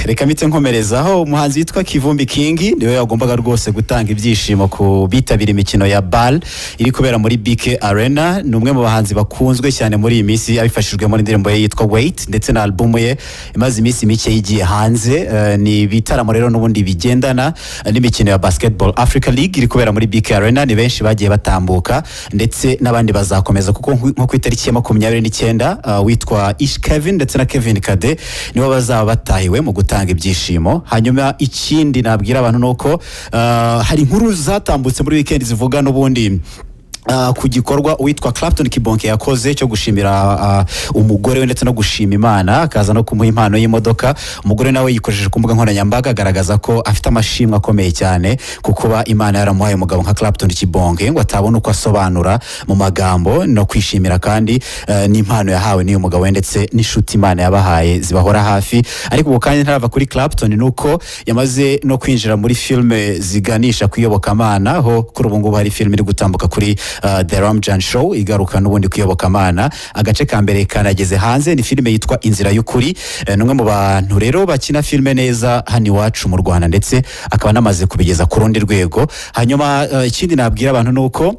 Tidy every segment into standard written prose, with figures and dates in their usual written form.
reka mite nkomerezaho umuhanzi witwa Kivumbi King niwe yagombaga rwose gutanga ibyishimo ku bitabira imikino ya BAL iri kubera muri BK Arena. Ni umwe mu bahanzi bakunzwe cyane muri iyi minsi abifashijwemo n'indirimbo ye yitwa Wait ndetse na album ye imaze iminsi mike yigiye hanze. Ni bitaramo rero n'ubundi bigendana n'imikino ya Basketball Africa League iri kubera muri BK Arena. Ni benshi bagiye batambuka ndetse n'abandi bazakomeza kuko nko ku itariki ya 29 witwa Ish Kevin ndetse na Kevin Kade nibo bazaba batahiwe mu gutanga ibyishimo. Hanyuma ikindi nabwira abantu nuko hari inkuru zatambutse muri weekend zivuga n'ubundi ku gikorwa witwa Clapton Kibonke yakoze cyo gushimira umugore we ndetse no gushima Imana akaza no kumuha impano y'imodoka. Umugore nawe yikoresheje ku mbuga nkoranyambaga agaragaza ko afite amashimwe akomeye cyane kuko Imana yaramuhaye umugabo nka Clapton Kibonke ngo atabona uko asobanura mu magambo no kwishimira kandi n'impano yahawe n'iyo mugabo we ndetse n'ishuti Imana yabahaye zibahora hafi. Ariko ubu kandi ntarava kuri Clapton nuko yamaze no kwinjira muri filme ziganisha kuyoboka Imana aho kuri ubu ngubu hari filme iri gutambuka kuri The Ramjan Show igaruka n'ubundi kuyoboka Imana. Agace ka mbere kanageze hanze ni filme yitwa Inzira y'ukuri. Numwe mu bantu rero bakina filme neza hani wacu mu Rwanda ndetse akaba namaze kubigeza ku rundi rwego. Hanyuma ikindi nabwira abantu nuko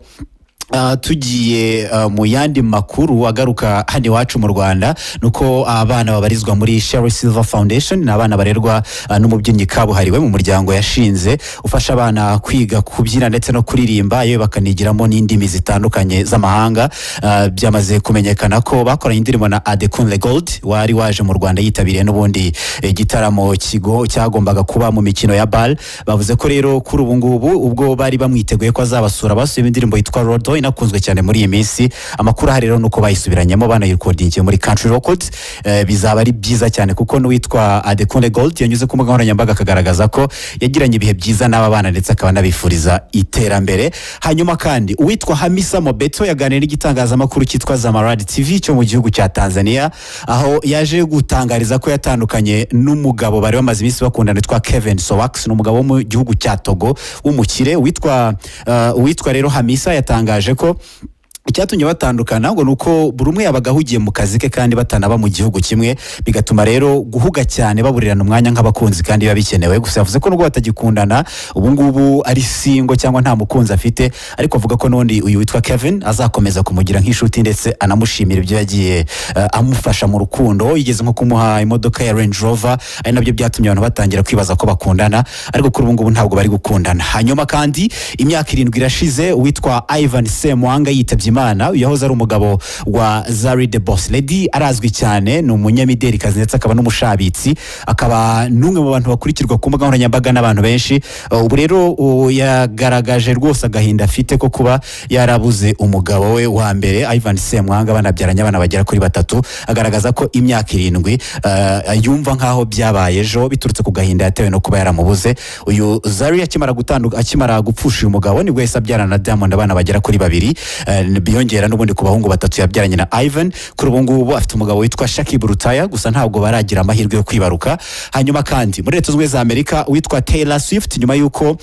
tugiye mu yandi makuru agaruka hani wacu mu Rwanda nuko abana babarizwa muri Sherry Silver Foundation n'abana barerwa n'umubyinnyi kabuhariwe mu muryango yashinze ufasha abana kwiga kubyina ndetse no kuririmba yewe bakanigiramo n'indimi zitandukanye z'amahanga. Byamaze kumenyekana ko bakoranye indirimbo na Adekunle Gold wari waje mu Rwanda yitabiriye n'ubundi igitaramo kigo cyagombaga kuba mu mikino ya BAL. Bavuze ko rero kuri ubu ngubu ubwo bari bamwiteguye ko azabasura basuye indirimbo yitwa Rodo inakunzwe cyane muri iyi minsi. Amakuru hari rero nuko bayisubiranyemo banayirecordingiye muri Country Records. Bizaba ari byiza cyane kuko n'uwitwa Adekunle Gold yanyuze ku mbuga nkoranyambaga akagaragaza ko yagiranye ibihe byiza n'aba bana ndetse akaba nabifuriza iterambere. Hanyuma kandi uwitwa Hamisa Mobeto yaganiriye n'igitangazamakuru cyitwa Zamaradi TV cyo mu gihugu cya Tanzania aho yaje gutangariza ko yatandukanye n'umugabo bari bamaze iminsi bakundana witwa Kevin Sowax n'umugabo wo mu gihugu cya Togo w'umukire witwa rero Hamisa yatangaje ko icyatumye batandukana ngo nuko buri umwe yabaga ahugiye mu kazi ke kandi batanaba mu gihugu kimwe bigatuma rero guhuga cyane baburirana umwanya nk'abakunzi kandi biba bikenewe. Gusa yavuze ko nubwo batagikundana ubu ngubu ari singo cyangwa nta mukunzi afite, ariko avuga ko n'undi uyu witwa Kevin azakomeza kumugira nk'inshuti ndetse anamushimira ibyo yagiye amufasha mu rukundo. Yigeze nko kumuha imodoka ya Range Rover ari nabyo byatumye abantu batangira kwibaza ko bakundana, ariko kuri ubu ngubu ntabwo bari gukundana. Hanyuma kandi imyaka 7 irashize uwitwa Ivan Semwanga yitabye Imana. Yahoze ari umugabo wa Zari the Boss Lady, arazwi cyane, ni umunyamideli kazi ndetse akaba n'umushabitsi, akaba n'umwe mu bantu bakurikirwa ku mbuga nkoranyambaga n'abantu benshi. Ubu rero yagaragaje rwose agahinda afite ko kuba yarabuze umugabo we wa mbere Ivan Semwanga, banabyaranye abana bagera kuri 3. Agaragaza ko imyaka 7 yumva nkaho byabaye ejo biturutse ku gahinda yatewe no kuba yaramubuze. Uyu Zari akimara gupfusha uyu mugabo nibwo yahise abyarana na Diamond abana bagera kuri 2. Biyongera n'ubundi ku bahungu 3 yabyaranye na Ivan. Kuri ubu ngubu afite umugabo witwa Shakib Rutaya, gusa ntabwo baragira amahirwe yo kwibaruka. Hanyuma kandi muri Leta Zunze Ubumwe za Amerika witwa Taylor Swift nyuma yuko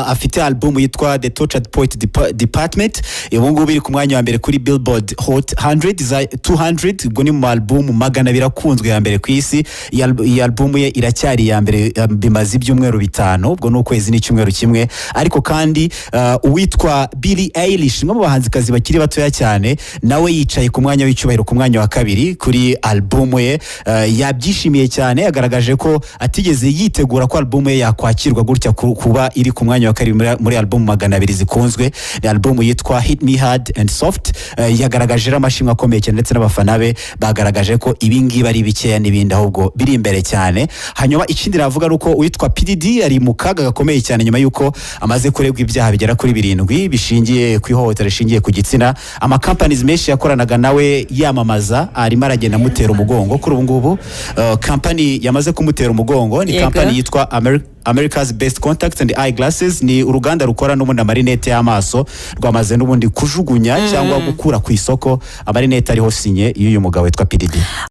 afite album yitwa The Tortured Poet Department, ubu ngubu iri ku mwanya wa mbere kuri Billboard Hot 200 ubwo ni mu album 200 birakunzwe ya mbere ku isi. Iyi album ye iracyari ya mbere, bimaze ibyumweru 5 ubwo ni ukwezi n'icyumweru kimwe. Ariko kandi uwitwa Billie Eilish umwe mu bahanzikazi bakiri batoya cyane nawe yicaye ku mwanya w'icyubahiro ku mwanya wa 2 kuri album ye. Yabyishimiye cyane, yagaragaje ko atigeze yitegura ko album ye yakwakirwa gutya kuba iri ku mwanya wa 2 muri album 200 zikunzwe. Ni album yitwa Hit Me Hard and Soft. Yagaragaje amashimwe akomeye cyane ndetse n'abafana be bagaragaje ko ibingibi ari bikeya n'ibindi ahubwo biri imbere cyane. Hanyuma ikindi navuga nuko witwa PDD ari mu kaga gakomeye cyane nyuma yuko amaze kuregwa ibyaha bigera kuri 7 bishingiye ku ihohotera rishingiye ku gitsina. Companies menshi yakoranaga nawe yamamaza arimo aragenda mutera umugongo. Kuri ubu ngubu company yamaze kumutera umugongo ni company yitwa America's Best Contacts and Eyeglasses. Ni uruganda rukora n'ubundi amarinete y'amaso, rwamaze n'ubundi kujugunya cyangwa gukura ku isoko amarinete ariho sinye y'uyu mugabo witwa PDD.